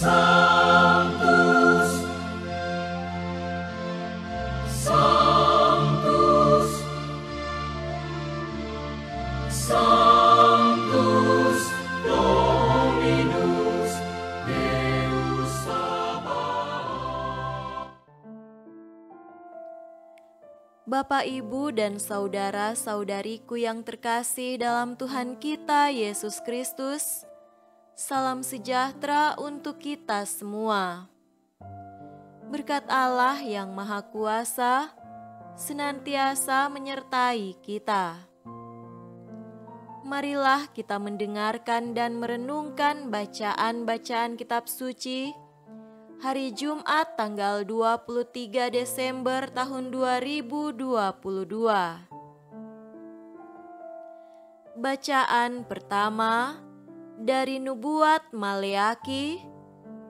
Sanctus, Sanctus, Sanctus Dominus Deus Sabaoth. Bapak, Ibu, dan saudara-saudariku yang terkasih dalam Tuhan kita Yesus Kristus, salam sejahtera untuk kita semua. Berkat Allah yang Maha Kuasa senantiasa menyertai kita. Marilah kita mendengarkan dan merenungkan bacaan-bacaan kitab suci hari Jumat tanggal 23 Desember tahun 2022. Bacaan pertama dari Nubuat Maleaki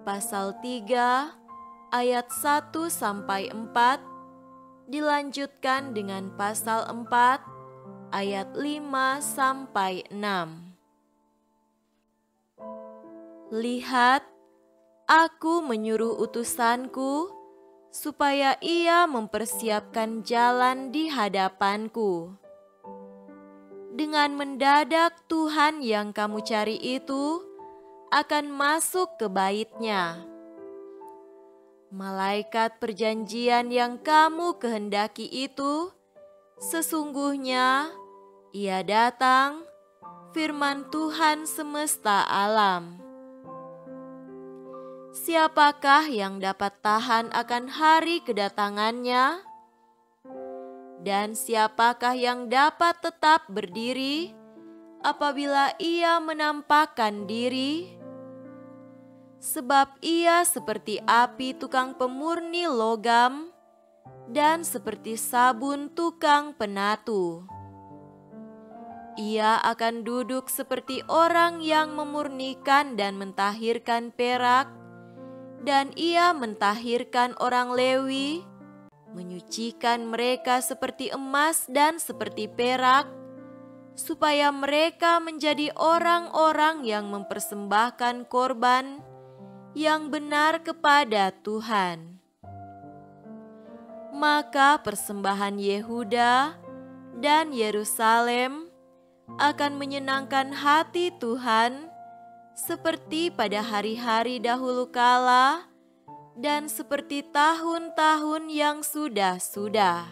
pasal 3 ayat 1 sampai 4, dilanjutkan dengan pasal 4 ayat 5 sampai 6. Lihat, Aku menyuruh utusanku supaya ia mempersiapkan jalan di hadapanku. Dengan mendadak Tuhan yang kamu cari itu akan masuk ke bait-Nya. Malaikat perjanjian yang kamu kehendaki itu, sesungguhnya ia datang, firman Tuhan semesta alam. Siapakah yang dapat tahan akan hari kedatangannya? Dan siapakah yang dapat tetap berdiri apabila ia menampakkan diri? Sebab ia seperti api tukang pemurni logam dan seperti sabun tukang penatu. Ia akan duduk seperti orang yang memurnikan dan mentahirkan perak, dan ia mentahirkan orang Lewi, menyucikan mereka seperti emas dan seperti perak, supaya mereka menjadi orang-orang yang mempersembahkan korban yang benar kepada Tuhan. Maka persembahan Yehuda dan Yerusalem akan menyenangkan hati Tuhan seperti pada hari-hari dahulu kala dan seperti tahun-tahun yang sudah-sudah.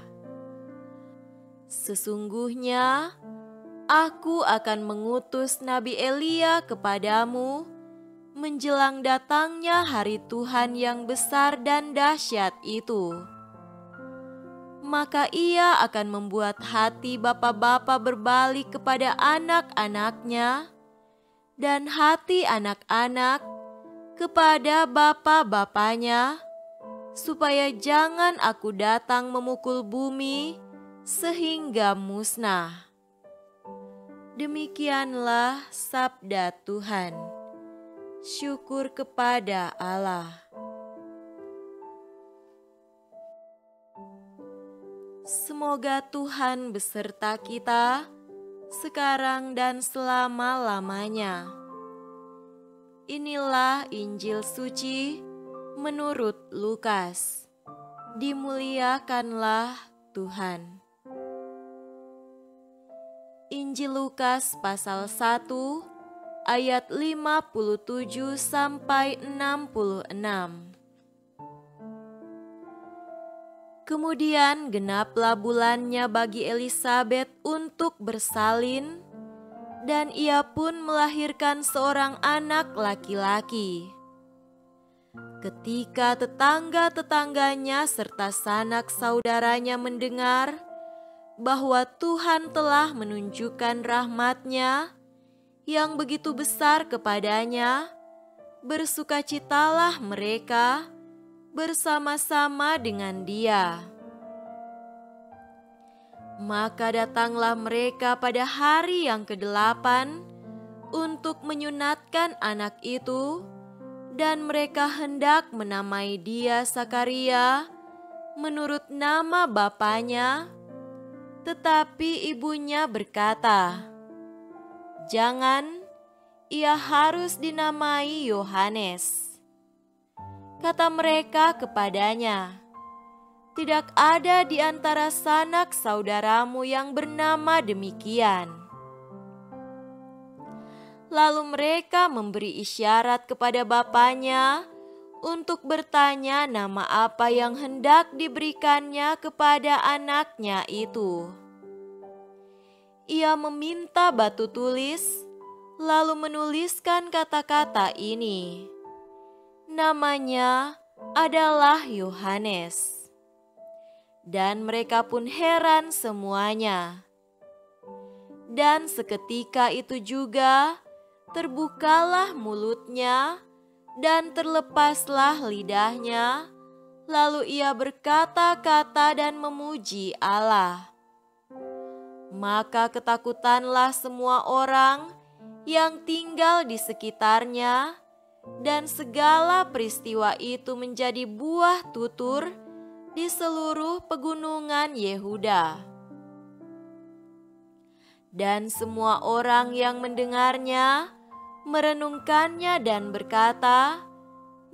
Sesungguhnya Aku akan mengutus Nabi Elia kepadamu menjelang datangnya hari Tuhan yang besar dan dahsyat itu. Maka ia akan membuat hati bapa-bapa berbalik kepada anak-anaknya, dan hati anak-anak kepada bapa-bapanya, supaya jangan Aku datang memukul bumi sehingga musnah. Demikianlah sabda Tuhan. Syukur kepada Allah. Semoga Tuhan beserta kita sekarang dan selama-lamanya. Inilah Injil suci menurut Lukas. Dimuliakanlah Tuhan. Injil Lukas pasal 1 ayat 57 sampai 66. Kemudian genaplah bulannya bagi Elisabet untuk bersalin, dan ia pun melahirkan seorang anak laki-laki. Ketika tetangga-tetangganya serta sanak saudaranya mendengar bahwa Tuhan telah menunjukkan rahmat-Nya yang begitu besar kepadanya, bersukacitalah mereka bersama-sama dengan dia. Maka datanglah mereka pada hari yang ke-8 untuk menyunatkan anak itu, dan mereka hendak menamai dia Sakaria menurut nama bapanya, tetapi ibunya berkata, "Jangan, ia harus dinamai Yohanes." Kata mereka kepadanya, "Tidak ada di antara sanak saudaramu yang bernama demikian." Lalu mereka memberi isyarat kepada bapaknya untuk bertanya nama apa yang hendak diberikannya kepada anaknya itu. Ia meminta batu tulis, lalu menuliskan kata-kata ini. Namanya adalah Yohanes. Dan mereka pun heran semuanya. Dan seketika itu juga terbukalah mulutnya dan terlepaslah lidahnya, lalu ia berkata-kata dan memuji Allah. Maka ketakutanlah semua orang yang tinggal di sekitarnya, dan segala peristiwa itu menjadi buah tutur di seluruh pegunungan Yehuda. Dan semua orang yang mendengarnya merenungkannya dan berkata,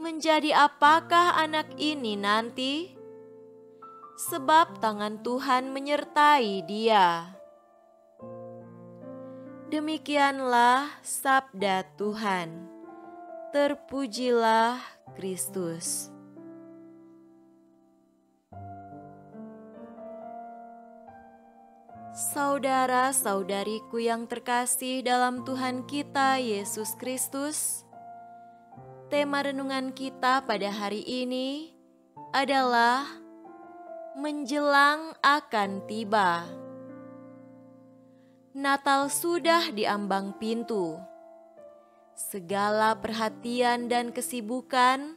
"Menjadi apakah anak ini nanti? Sebab tangan Tuhan menyertai dia." Demikianlah sabda Tuhan. Terpujilah Kristus. Saudara-saudariku yang terkasih dalam Tuhan kita Yesus Kristus, tema renungan kita pada hari ini adalah menjelang akan tiba. Natal sudah di ambang pintu. Segala perhatian dan kesibukan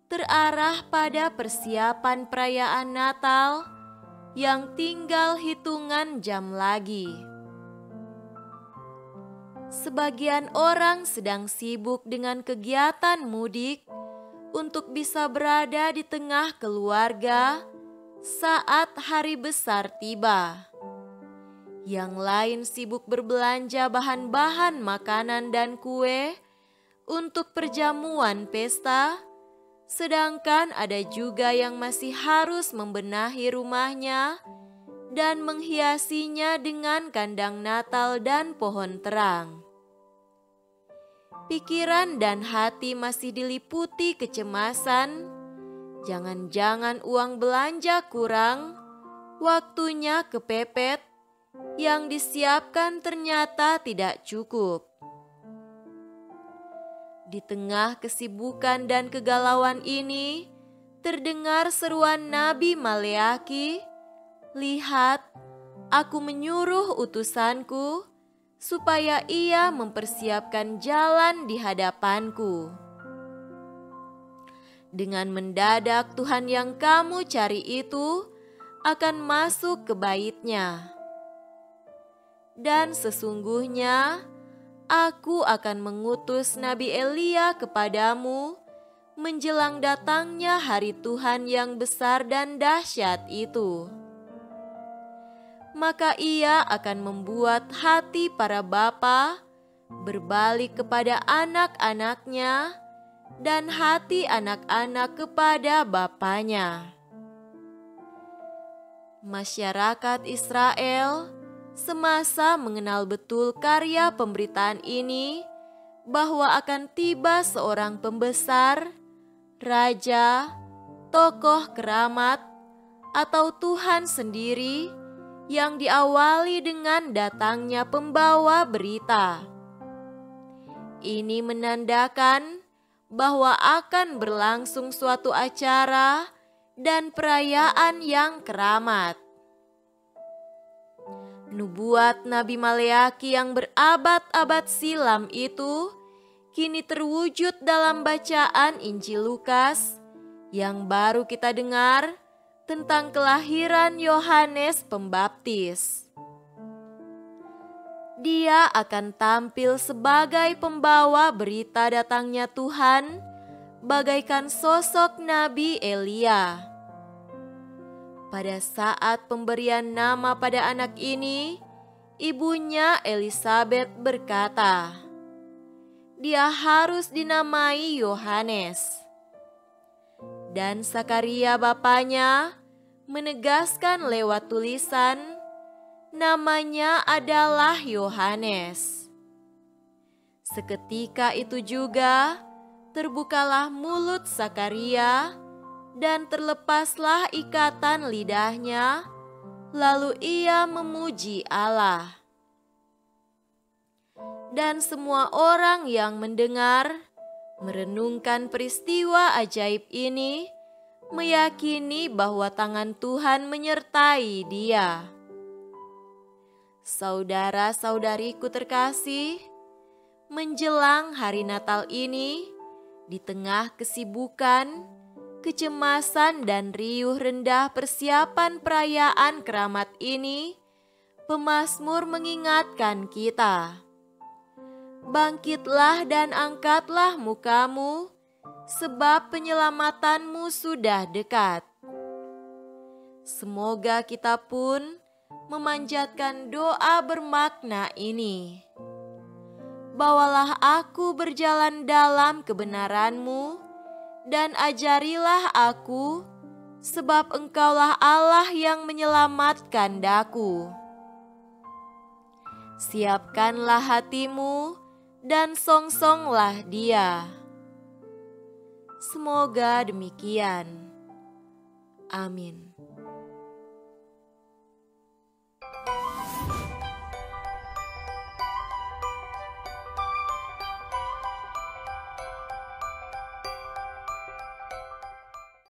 terarah pada persiapan perayaan Natal yang tinggal hitungan jam lagi. Sebagian orang sedang sibuk dengan kegiatan mudik untuk bisa berada di tengah keluarga saat hari besar tiba. Yang lain sibuk berbelanja bahan-bahan makanan dan kue untuk perjamuan pesta, sedangkan ada juga yang masih harus membenahi rumahnya dan menghiasinya dengan kandang Natal dan pohon terang. Pikiran dan hati masih diliputi kecemasan. Jangan-jangan uang belanja kurang, waktunya kepepet, yang disiapkan ternyata tidak cukup. Di tengah kesibukan dan kegalauan ini, terdengar seruan Nabi Maleaki, "Lihat, aku menyuruh utusanku supaya ia mempersiapkan jalan di hadapanku." Dengan mendadak Tuhan yang kamu cari itu akan masuk ke bait-Nya. Dan sesungguhnya Aku akan mengutus Nabi Elia kepadamu menjelang datangnya hari Tuhan yang besar dan dahsyat itu. Maka ia akan membuat hati para bapa berbalik kepada anak-anaknya dan hati anak-anak kepada bapanya. Masyarakat Israel semasa mengenal betul karya pemberitaan ini, bahwa akan tiba seorang pembesar, raja, tokoh keramat, atau Tuhan sendiri yang diawali dengan datangnya pembawa berita. Ini menandakan bahwa akan berlangsung suatu acara dan perayaan yang keramat. Nubuat Nabi Maleaki yang berabad-abad silam itu kini terwujud dalam bacaan Injil Lukas yang baru kita dengar tentang kelahiran Yohanes Pembaptis. Dia akan tampil sebagai pembawa berita datangnya Tuhan, bagaikan sosok Nabi Elia. Pada saat pemberian nama pada anak ini, ibunya Elisabet berkata, "Dia harus dinamai Yohanes." Dan Sakaria bapaknya menegaskan lewat tulisan, namanya adalah Yohanes. Seketika itu juga terbukalah mulut Sakaria dan terlepaslah ikatan lidahnya, lalu ia memuji Allah. Dan semua orang yang mendengar, merenungkan peristiwa ajaib ini, meyakini bahwa tangan Tuhan menyertai dia. Saudara-saudariku terkasih, menjelang hari Natal ini, di tengah kesibukan, kecemasan dan riuh rendah persiapan perayaan keramat ini, pemazmur mengingatkan kita, bangkitlah dan angkatlah mukamu, sebab penyelamatanmu sudah dekat. Semoga kita pun memanjatkan doa bermakna ini. Bawalah aku berjalan dalam kebenaran-Mu, dan ajarilah aku, sebab Engkaulah Allah yang menyelamatkan daku. Siapkanlah hatimu, dan songsonglah Dia. Semoga demikian. Amin.